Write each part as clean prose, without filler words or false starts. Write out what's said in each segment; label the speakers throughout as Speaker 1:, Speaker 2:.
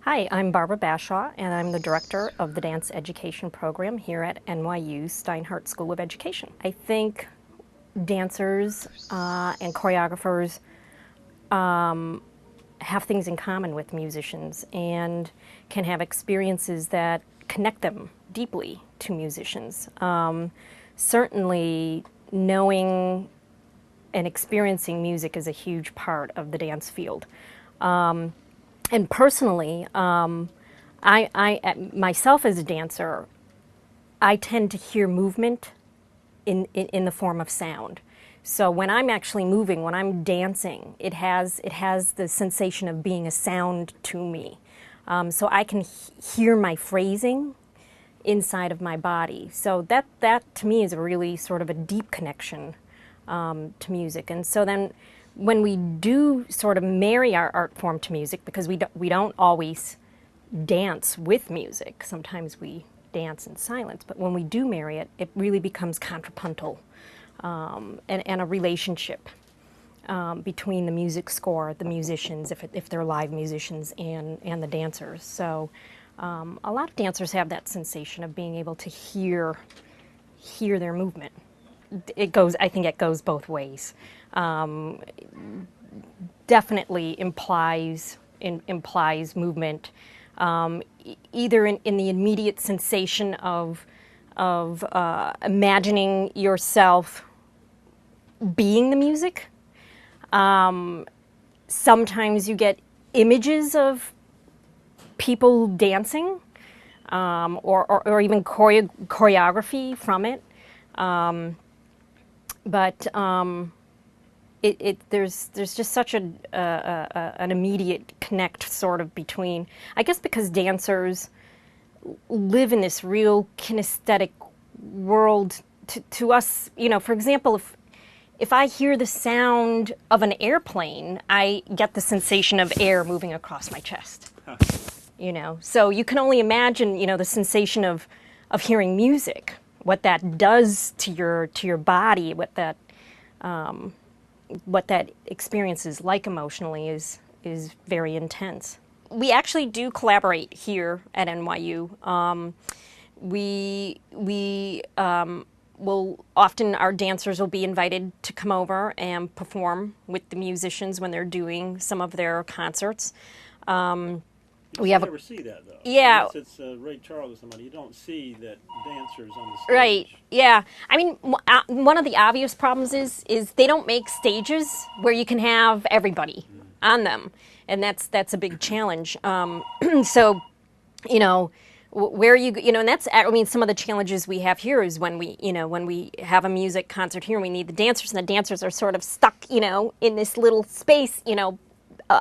Speaker 1: Hi, I'm Barbara Bashaw, and I'm the director of the dance education program here at NYU Steinhardt School of Education. I think dancers and choreographers have things in common with musicians and can have experiences that connect them deeply to musicians. Certainly, knowing and experiencing music is a huge part of the dance field. And personally, myself as a dancer, I tend to hear movement in the form of sound. So when I'm actually moving, when I'm dancing, it has the sensation of being a sound to me. So I can hear my phrasing inside of my body. So that to me is a really sort of a deep connection to music. And so then when we do sort of marry our art form to music, because we don't always dance with music, sometimes we dance in silence, but when we do marry it, it really becomes contrapuntal and a relationship between the music score, the musicians, if they're live musicians, and the dancers. So a lot of dancers have that sensation of being able to hear their movement. I think it goes both ways. Definitely implies movement, either in the immediate sensation of imagining yourself being the music. Sometimes you get images of people dancing, or even choreography from it. But there's just such an immediate connect sort of between, I guess because dancers live in this real kinesthetic world. To us, for example, if I hear the sound of an airplane, I get the sensation of air moving across my chest. So you can only imagine, the sensation of hearing music, what that does to your body, what that experience is like emotionally is very intense. We actually do collaborate here at NYU. We will often, our dancers will be invited to come over and perform with the musicians when they're doing some of their concerts.
Speaker 2: We have never see that though.
Speaker 1: Yeah.
Speaker 2: Unless it's Ray Charles or somebody. You don't see that dancers on the stage.
Speaker 1: Right. Yeah. I mean, one of the obvious problems is they don't make stages where you can have everybody on them, and that's a big challenge. So, where and that's, I mean, some of the challenges we have here is when we have a music concert here, we need the dancers, and the dancers are sort of stuck, in this little space,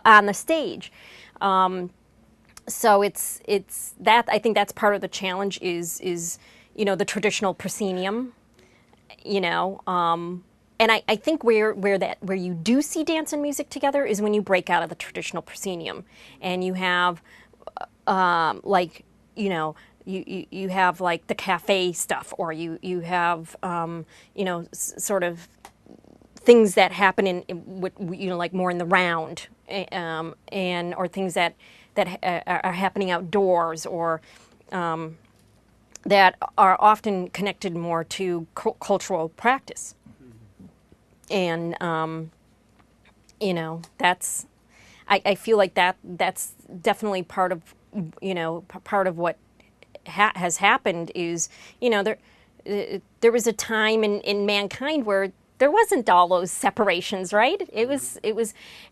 Speaker 1: on the stage. So it's that, I think that's part of the challenge is the traditional proscenium, and I think where you do see dance and music together is when you break out of the traditional proscenium and you have you have like the cafe stuff, or you have sort of things that happen in like more in the round, and or things that are happening outdoors, or that are often connected more to cultural practice. And that's, I feel like that's definitely part of what has happened is there was a time in mankind where there wasn't all those separations, right? It was,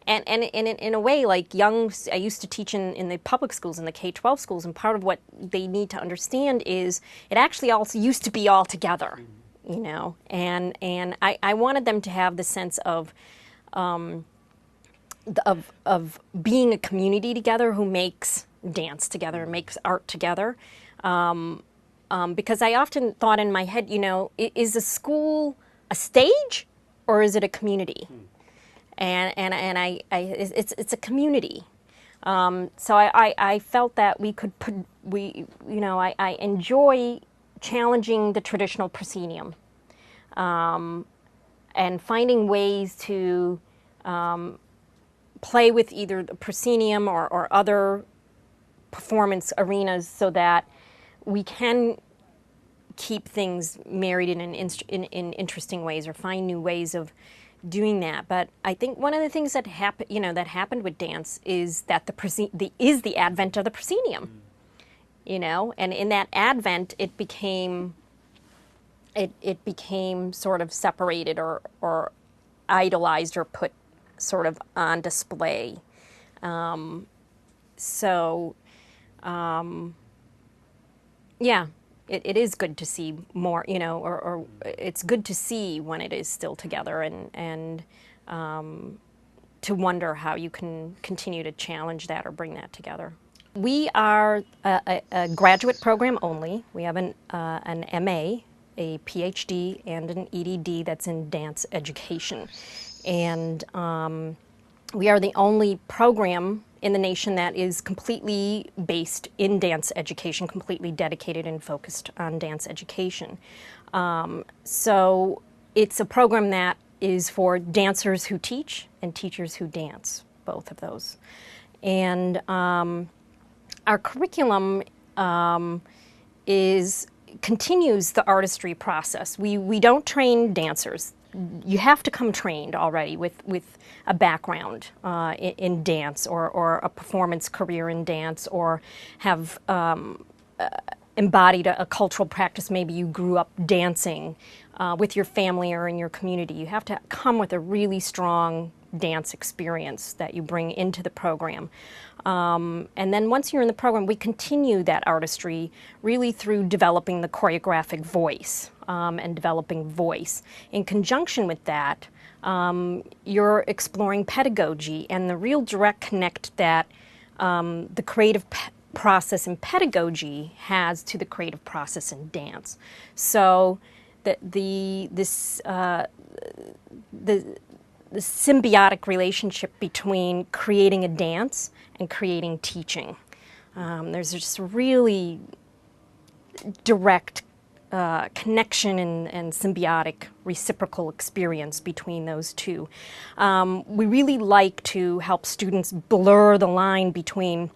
Speaker 1: and in a way, like I used to teach in the public schools, in the K-12 schools, and part of what they need to understand is it actually also used to be all together, and I wanted them to have the sense of being a community together who makes dance together, makes art together, because I often thought in my head, is a school a stage, or is it a community? And it's a community. So I felt that we could I enjoy challenging the traditional proscenium, and finding ways to play with either the proscenium or other performance arenas so that we can keep things married in interesting ways or find new ways of doing that. But I think one of the things that happened with dance is that the advent of the proscenium, and in that advent it became sort of separated or idolized or put sort of on display. Yeah, it is good to see more, or it's good to see when it is still together, and to wonder how you can continue to challenge that or bring that together. We are a graduate program only. We have an MA, a PhD, and an EDD that's in dance education. And we are the only program in the nation that is completely based in dance education, completely dedicated and focused on dance education. So it's a program that is for dancers who teach and teachers who dance, both of those. And our curriculum continues the artistry process. We don't train dancers. You have to come trained already with a background in dance or a performance career in dance, or have embodied a cultural practice. Maybe you grew up dancing with your family or in your community. You have to come with a really strong dance experience that you bring into the program. And then once you're in the program, we continue that artistry really through developing the choreographic voice and developing voice. In conjunction with that, you're exploring pedagogy and the real direct connect that the creative process in pedagogy has to the creative process in dance. So the symbiotic relationship between creating a dance and creating teaching. There's just a really direct connection and symbiotic reciprocal experience between those two. We really like to help students blur the line between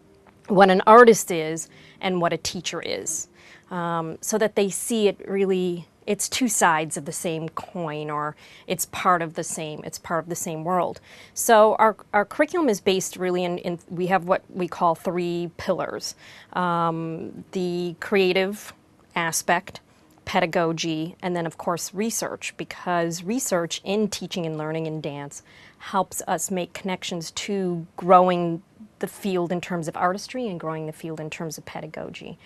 Speaker 1: what an artist is and what a teacher is, so that they see it really, it's two sides of the same coin, or it's part of the same world. So our curriculum is based really in we have what we call 3 pillars: the creative aspect, pedagogy, and then of course research, because research in teaching and learning in dance helps us make connections to growing the field in terms of artistry and growing the field in terms of pedagogy.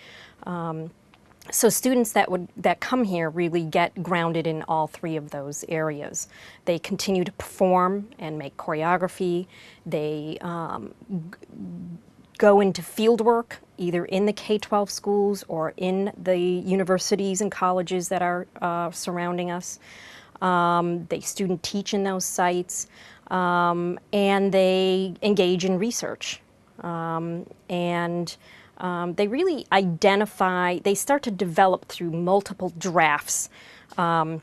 Speaker 1: So students that come here really get grounded in all 3 of those areas. They continue to perform and make choreography. They go into field work, either in the K-12 schools or in the universities and colleges that are surrounding us. They student teach in those sites, and they engage in research. They really they start to develop through multiple drafts of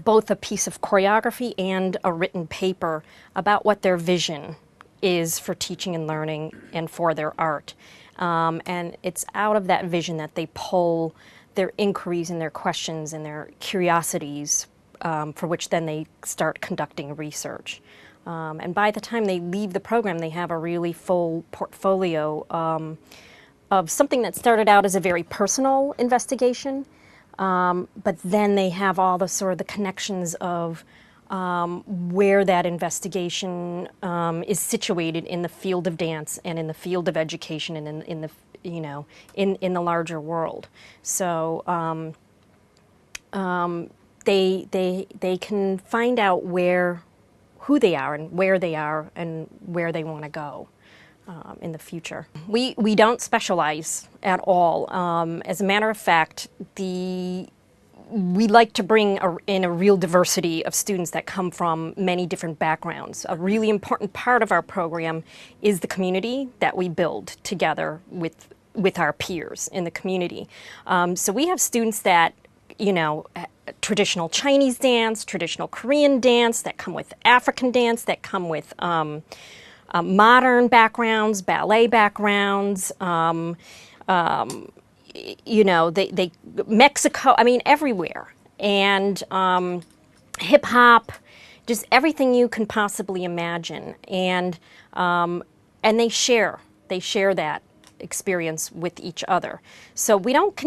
Speaker 1: both a piece of choreography and a written paper about what their vision is for teaching and learning and for their art. And it's out of that vision that they pull their inquiries and their questions and their curiosities, for which then they start conducting research. And by the time they leave the program, they have a really full portfolio of something that started out as a very personal investigation, but then they have all the sort of the connections of where that investigation is situated in the field of dance and in the field of education and in the larger world. So they can find out who they are and where they want to go in the future. We don't specialize at all. As a matter of fact, we like to bring in a real diversity of students that come from many different backgrounds. A really important part of our program is the community that we build together with our peers in the community. So we have students that, traditional Chinese dance, traditional Korean dance, that come with African dance, that come with modern backgrounds, ballet backgrounds, Mexico, I mean, everywhere. And hip hop, just everything you can possibly imagine. And they share that experience with each other. So we don't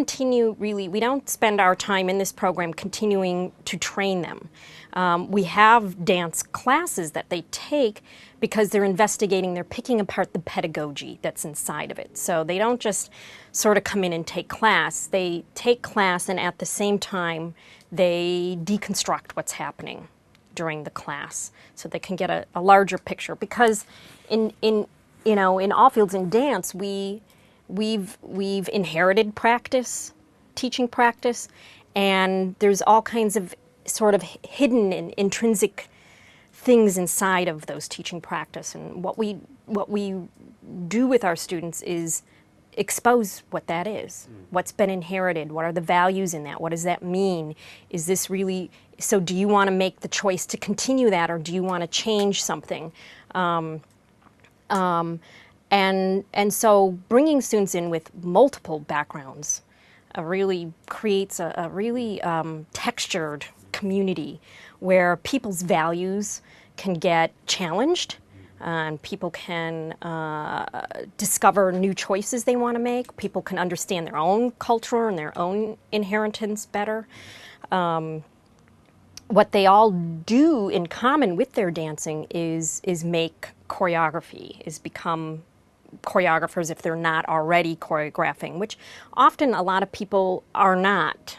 Speaker 1: we don't spend our time in this program continuing to train them. We have dance classes that they take because they're investigating, they're picking apart the pedagogy that's inside of it. So they don't just sort of come in and take class. They take class, and at the same time, they deconstruct what's happening during the class so they can get a larger picture. Because in all fields in dance, we've inherited practice, teaching practice, and there's all kinds of sort of hidden and intrinsic things inside of those teaching practice. And what we do with our students is expose what that is, what's been inherited, what are the values in that, what does that mean? Is this really, so do you want to make the choice to continue that, or do you want to change something? And so bringing students in with multiple backgrounds really creates a really textured community where people's values can get challenged, and people can discover new choices they want to make. People can understand their own culture and their own inheritance better. What they all do in common with their dancing is make choreography, is become choreographers if they're not already choreographing, which often a lot of people are not.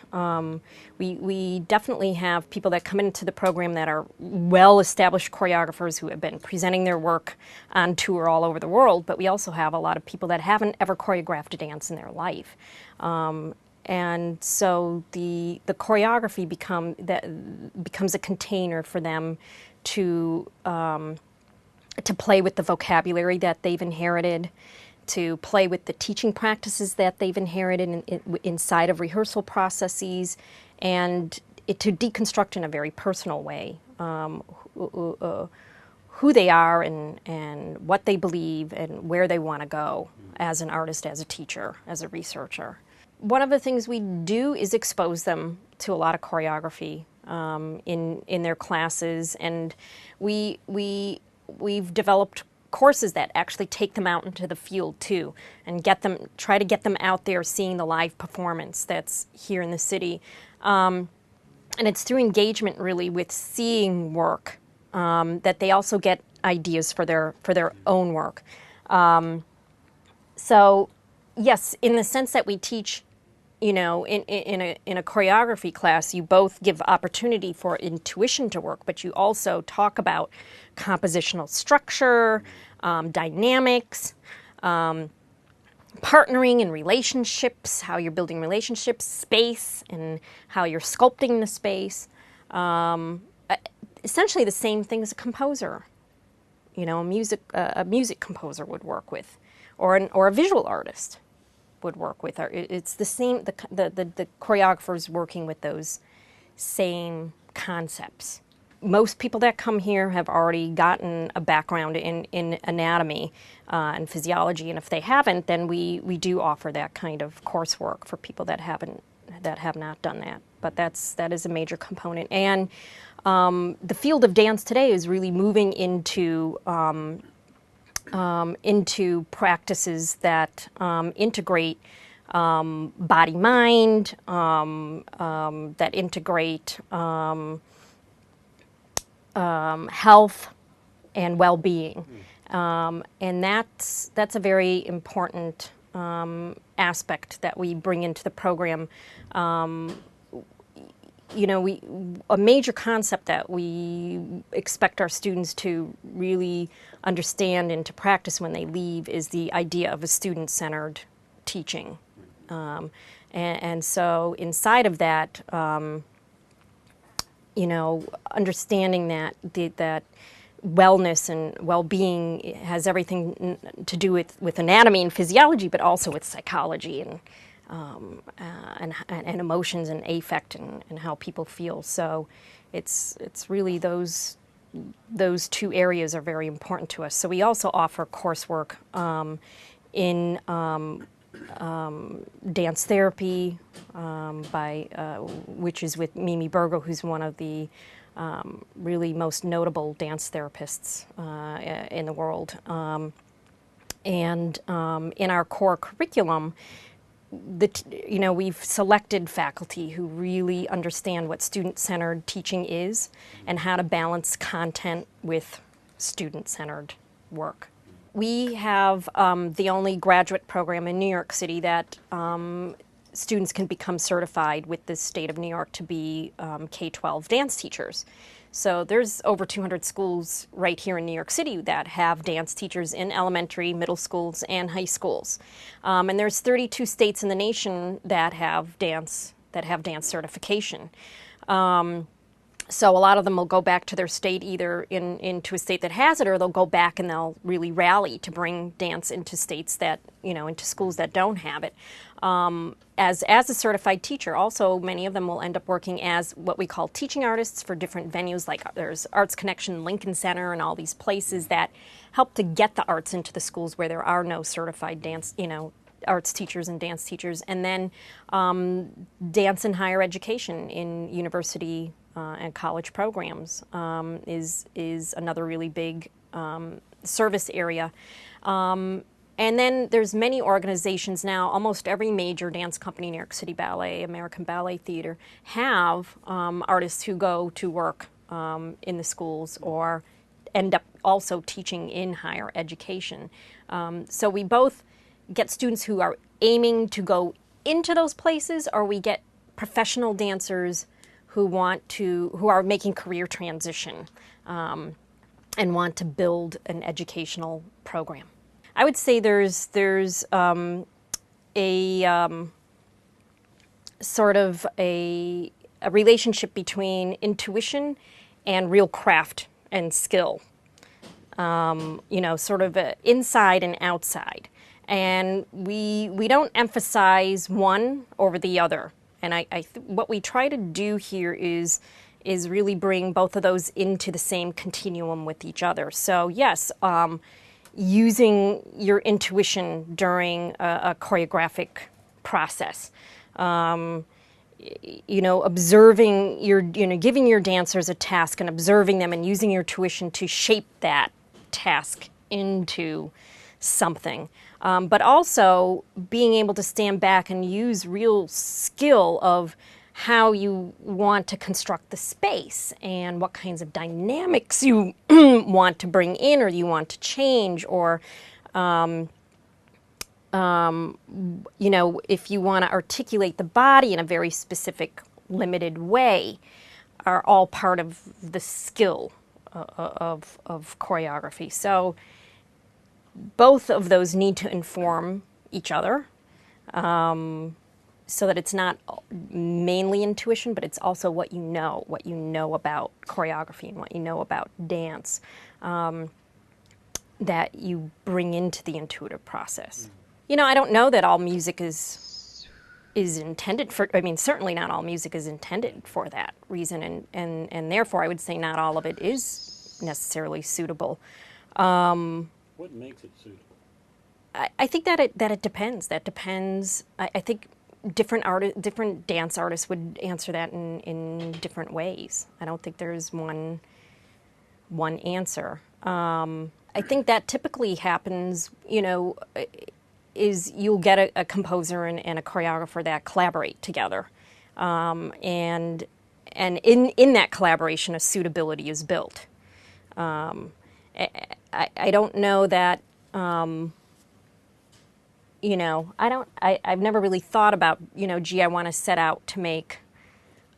Speaker 1: We definitely have people that come into the program that are well-established choreographers who have been presenting their work on tour all over the world, but we also have a lot of people that haven't ever choreographed a dance in their life. And so the choreography becomes a container for them to play with the vocabulary that they've inherited, to play with the teaching practices that they've inherited inside of rehearsal processes, and to deconstruct in a very personal way who they are and what they believe and where they want to go as an artist, as a teacher, as a researcher. One of the things we do is expose them to a lot of choreography in their classes, and we've developed courses that actually take them out into the field too, and try to get them out there seeing the live performance that's here in the city. And it's through engagement really with seeing work that they also get ideas for their own work. So yes, in the sense that we teach, in a choreography class, you both give opportunity for intuition to work, but you also talk about compositional structure, dynamics, partnering and relationships, how you're building relationships, space, and how you're sculpting the space. Essentially the same thing as a composer, a music composer would work with, or a visual artist would work with. It's the same, the choreographers working with those same concepts. Most people that come here have already gotten a background in anatomy and physiology, and if they haven't, then we do offer that kind of coursework for people that have not done that. But that is a major component. And the field of dance today is really moving into practices that integrate body-mind, that integrate health and well-being, and that's a very important aspect that we bring into the program. A major concept that we expect our students to really understand and to practice when they leave is the idea of a student-centered teaching. And so inside of that, understanding that wellness and well-being has everything to do with anatomy and physiology, but also with psychology and emotions and affect and how people feel. So it's really those those two areas are very important to us. So we also offer coursework in dance therapy, which is with Mimi Burgo, who's one of the really most notable dance therapists in the world. And in our core curriculum, we've selected faculty who really understand what student-centered teaching is and how to balance content with student-centered work. We have the only graduate program in New York City that students can become certified with the state of New York to be K-12 dance teachers. So there's over 200 schools right here in New York City that have dance teachers in elementary, middle schools, and high schools. And there's 32 states in the nation that have dance certification. So a lot of them will go back to their state, either into a state that has it, or they'll go back and they'll really rally to bring dance into states that, into schools that don't have it. As a certified teacher, also many of them will end up working as what we call teaching artists for different venues, like there's Arts Connection, Lincoln Center, and all these places that help to get the arts into the schools where there are no certified dance, arts teachers and dance teachers. And then dance in higher education in university and college programs is another really big service area. And then there's many organizations now, almost every major dance company, New York City Ballet, American Ballet Theater, have artists who go to work in the schools or end up also teaching in higher education. So we both get students who are aiming to go into those places, or we get professional dancers who are making career transition and want to build an educational program. I would say there's sort of a relationship between intuition and real craft and skill, sort of inside and outside. And we don't emphasize one over the other. And what we try to do here is really bring both of those into the same continuum with each other. So yes, using your intuition during a choreographic process, observing giving your dancers a task and observing them and using your tuition to shape that task into something. But also being able to stand back and use real skill of how you want to construct the space and what kinds of dynamics you want to bring in or you want to change, or if you want to articulate the body in a very specific, limited way, are all part of the skill of choreography. So both of those need to inform each other, so that it's not mainly intuition, but it's also what you know about choreography and what you know about dance, that you bring into the intuitive process. I don't know that all music is intended for, certainly not all music is intended for that reason, and therefore I would say not all of it is necessarily suitable.
Speaker 2: What makes it suitable?
Speaker 1: I think that it depends. That depends. I think different dance artists would answer that in different ways. I don't think there's one answer. I think that typically happens, is you'll get a composer and a choreographer that collaborate together, and in that collaboration, a suitability is built. I don't know that. I've never really thought about, I want to set out to make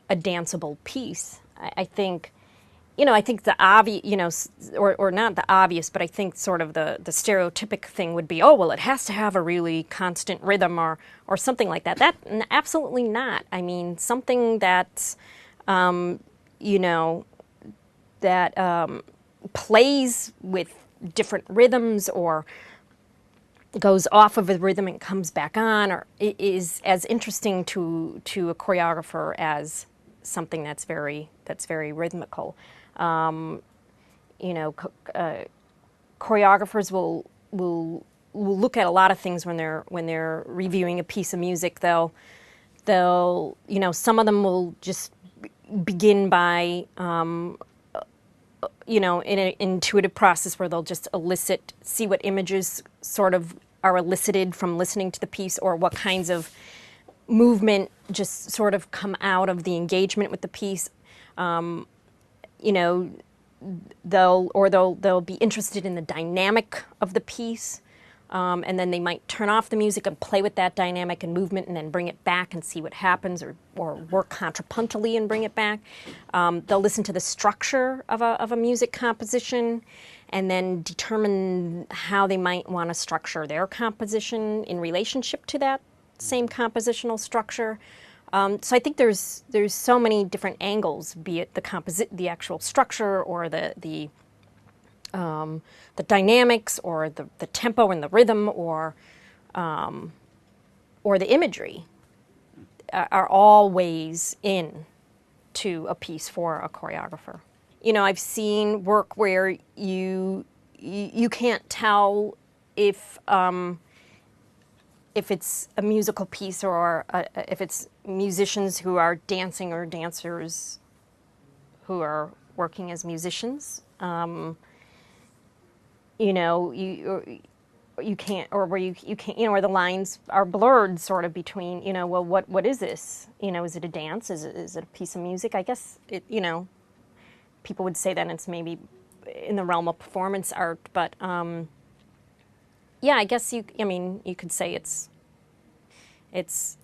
Speaker 1: a danceable piece. I think the obvious, or not the obvious, but I think sort of the stereotypic thing would be, oh, well, it has to have a really constant rhythm or something like that. Absolutely not. Something that's, that plays with different rhythms or goes off of a rhythm and comes back on, or is as interesting to a choreographer as something that's very rhythmical. you know, choreographers will look at a lot of things when they're reviewing a piece of music. They'll you know, some of them will just begin by you know, in an intuitive process where they'll just see what images sort of are elicited from listening to the piece, or what kinds of movement just sort of come out of the engagement with the piece. You know, they'll be interested in the dynamic of the piece, and then they might turn off the music and play with that dynamic and movement, and then bring it back and see what happens, or work contrapuntally and bring it back. They'll listen to the structure of a music composition, and then determine how they might want to structure their composition in relationship to that same compositional structure. So I think there's so many different angles, be it the actual structure, or the dynamics, or the tempo and the rhythm, or the imagery, are all ways in to a piece for a choreographer. You know, I've seen work where you can't tell if it's a musical piece, or if it's musicians who are dancing, or dancers who are working as musicians. You know, you can't, or where you can't, you know, where the lines are blurred sort of between, you know, well, what is this? You know, is it a dance? Is it a piece of music? I guess you know, people would say that it's maybe in the realm of performance art, but yeah, I guess you could say it's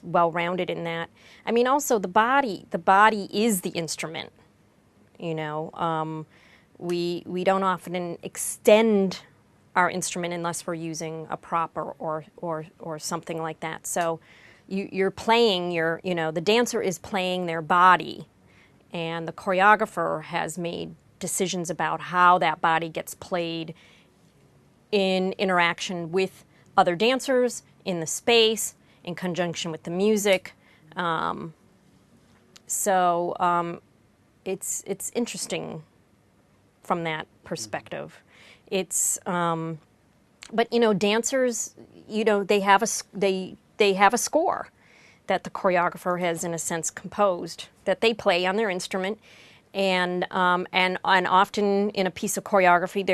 Speaker 1: well-rounded in that. I mean, also the body is the instrument. You know, we don't often extend our instrument unless we're using a prop or something like that. So you're playing you know, the dancer is playing their body, and the choreographer has made decisions about how that body gets played in interaction with other dancers, in the space, in conjunction with the music. It's interesting from that perspective. But you know, dancers, you know, they have a score that the choreographer has, in a sense, composed, that they play on their instrument. And often in a piece of choreography,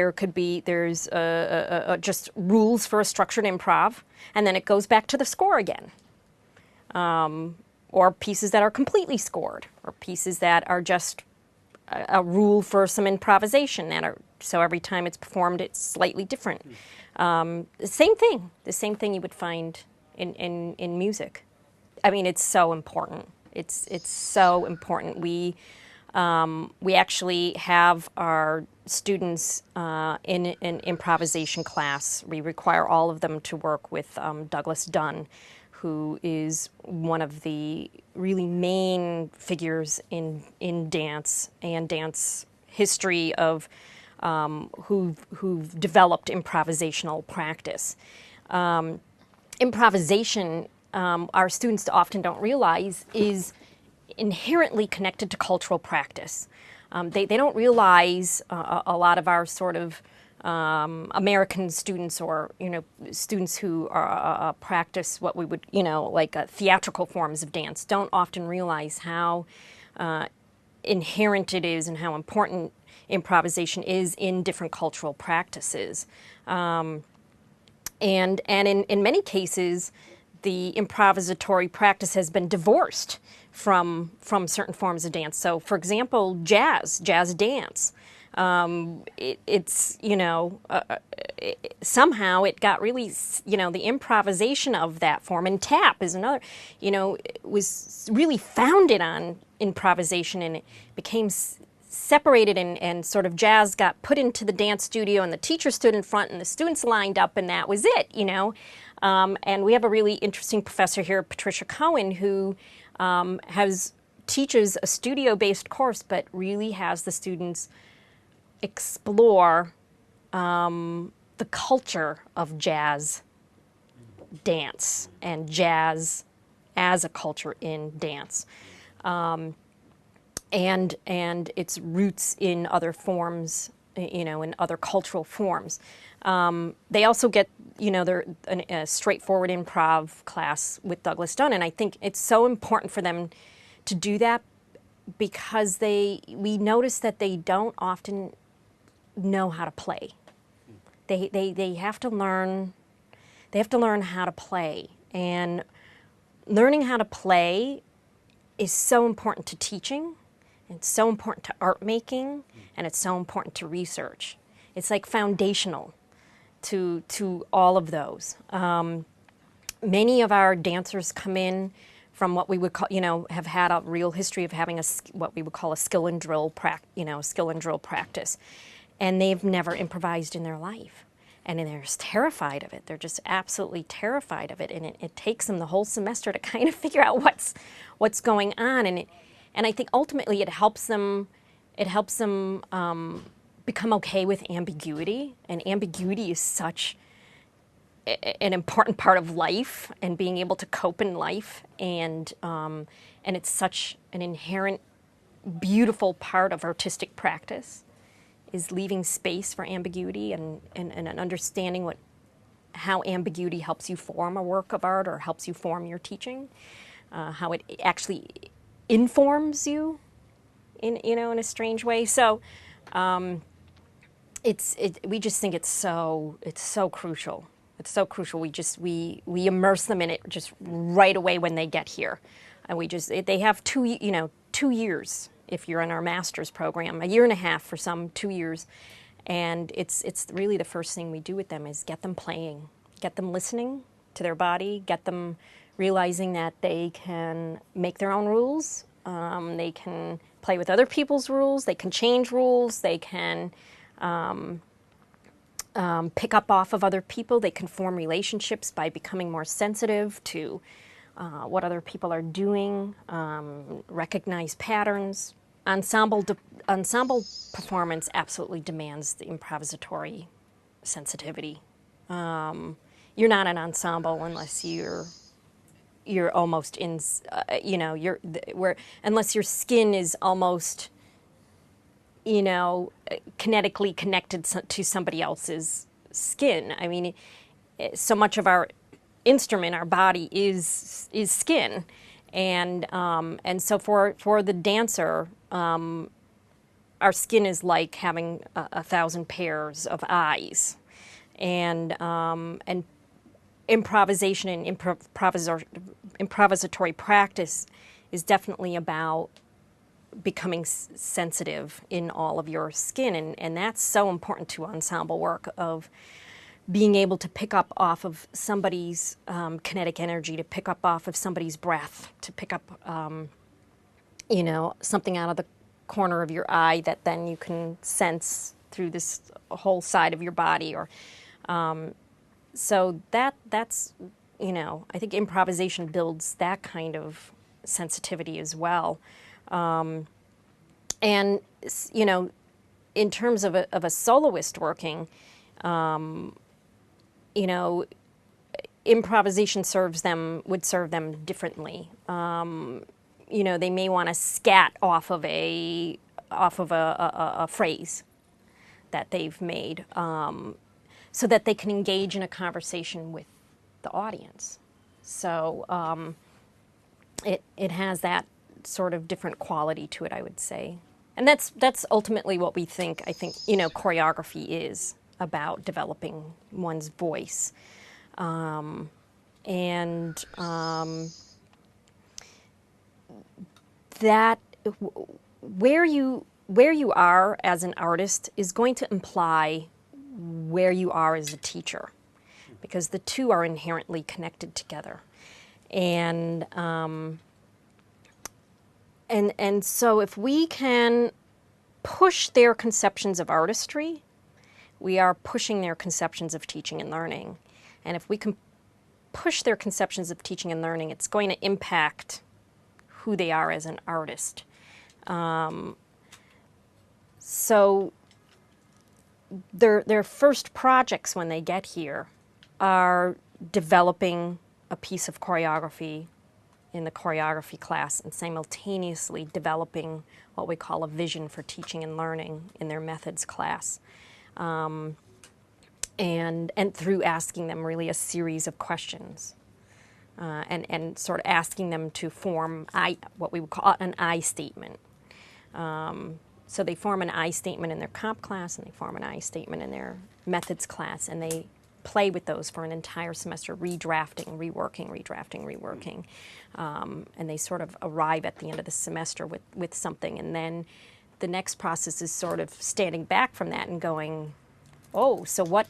Speaker 1: there's just rules for a structured improv, and then it goes back to the score again. Or pieces that are completely scored, or pieces that are just a rule for some improvisation so every time it's performed, it's slightly different. The same thing you would find in music. I mean, it's so important. It's so important. We actually have our students in an improvisation class. We require all of them to work with Douglas Dunn, who is one of the really main figures in dance and dance history of who've developed improvisational practice. Improvisation, our students often don't realize, is inherently connected to cultural practice. They don't realize a lot of our sort of American students, or you know, students who practice what we would, you know, like theatrical forms of dance, don't often realize how inherent it is and how important improvisation is in different cultural practices. And in many cases, the improvisatory practice has been divorced from certain forms of dance. So, for example, jazz dance. It's, you know, somehow it got really, you know, the improvisation of that form, and tap is another, you know, was really founded on improvisation, and it became separated, and sort of jazz got put into the dance studio, and the teacher stood in front and the students lined up, and that was it, you know. And we have a really interesting professor here, Patricia Cohen, who teaches a studio-based course, but really has the students explore the culture of jazz dance and jazz as a culture in dance, and its roots in other forms in other cultural forms. They also get, a straightforward improv class with Douglas Dunn, and I think it's so important for them to do that because we notice that they don't often know how to play. They have to learn. They have to learn how to play, and learning how to play is so important to teaching. It's so important to art making, and it's so important to research. It's like foundational to all of those. Many of our dancers come in from what we would call, have had a real history of having what we would call a skill and drill practice, and they've never improvised in their life, and they're just terrified of it. They're just absolutely terrified of it, and it takes them the whole semester to kind of figure out what's going on, and I think ultimately it helps them become okay with ambiguity, and ambiguity is such an important part of life and being able to cope in life, and it's such an inherent beautiful part of artistic practice is leaving space for ambiguity and understanding how ambiguity helps you form a work of art or helps you form your teaching, how it actually informs you in a strange way. So we just think it's so crucial. It's so crucial. We immerse them in it just right away when they get here, and they have 2 years if you're in our master's program, 1.5 years for some, 2 years, and it's really the first thing we do with them is get them playing, get them listening to their body, get them realizing that they can make their own rules, they can play with other people's rules, they can change rules, they can pick up off of other people. They can form relationships by becoming more sensitive to what other people are doing, recognize patterns. Ensemble performance absolutely demands the improvisatory sensitivity. You're not an ensemble unless you're almost in, unless your skin is almost, kinetically connected to somebody else's skin. I mean, so much of our instrument, our body is skin, and so for the dancer, our skin is like having 1,000 pairs of eyes, and improvisation and improvisatory practice is definitely about becoming sensitive in all of your skin, and that's so important to ensemble work, of being able to pick up off of somebody's kinetic energy, to pick up off of somebody's breath, to pick up something out of the corner of your eye that then you can sense through this whole side of your body, or so that's I think improvisation builds that kind of sensitivity as well. And in terms of a soloist working, improvisation would serve them differently. They may want to scat off of a phrase that they've made, so that they can engage in a conversation with the audience. So it has that sort of different quality to it, I would say. And that's ultimately what we think. I think choreography is about developing one's voice, that where you are as an artist is going to imply where you are as a teacher, because the two are inherently connected together, and so if we can push their conceptions of artistry, we are pushing their conceptions of teaching and learning. And if we can push their conceptions of teaching and learning, it's going to impact who they are as an artist. So their first projects when they get here are developing a piece of choreography in the choreography class and simultaneously developing what we call a vision for teaching and learning in their methods class. And through asking them really a series of questions. And sort of asking them to form what we would call an I statement. So they form an I statement in their comp class, and they form an I statement in their methods class, and they play with those for an entire semester, redrafting, reworking, redrafting, reworking. And they sort of arrive at the end of the semester with something. And then the next process is sort of standing back from that and going, oh, so what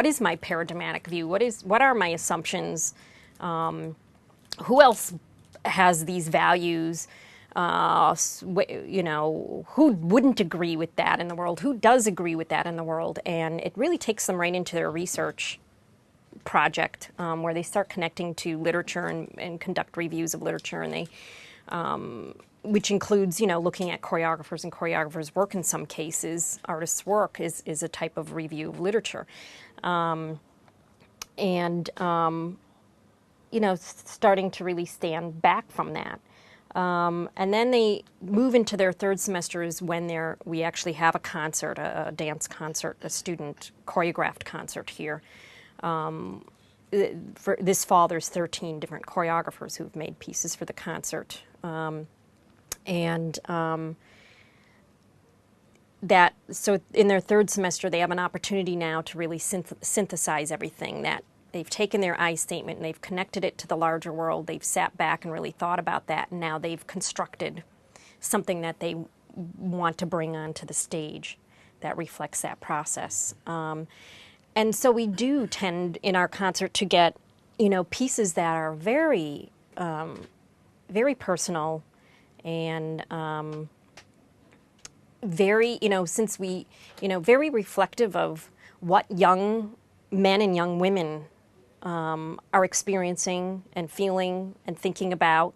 Speaker 1: is my paradigmatic view? What are my assumptions? Who else has these values? Who wouldn't agree with that in the world? Who does agree with that in the world? And it really takes them right into their research project, where they start connecting to literature and conduct reviews of literature, and they, which includes, looking at choreographers and choreographers' work in some cases. Artists' work is a type of review of literature. Starting to really stand back from that. And then they move into their third semester is when we actually have a concert, a dance concert, a student choreographed concert here. For this fall, there's 13 different choreographers who've made pieces for the concert. So in their third semester, they have an opportunity now to really synthesize everything that they've taken their I statement and they've connected it to the larger world. They've sat back and really thought about that, and now they've constructed something that they want to bring onto the stage that reflects that process. And so we do tend in our concert to get, pieces that are very, very personal and very, since we, very reflective of what young men and young women are experiencing and feeling and thinking about.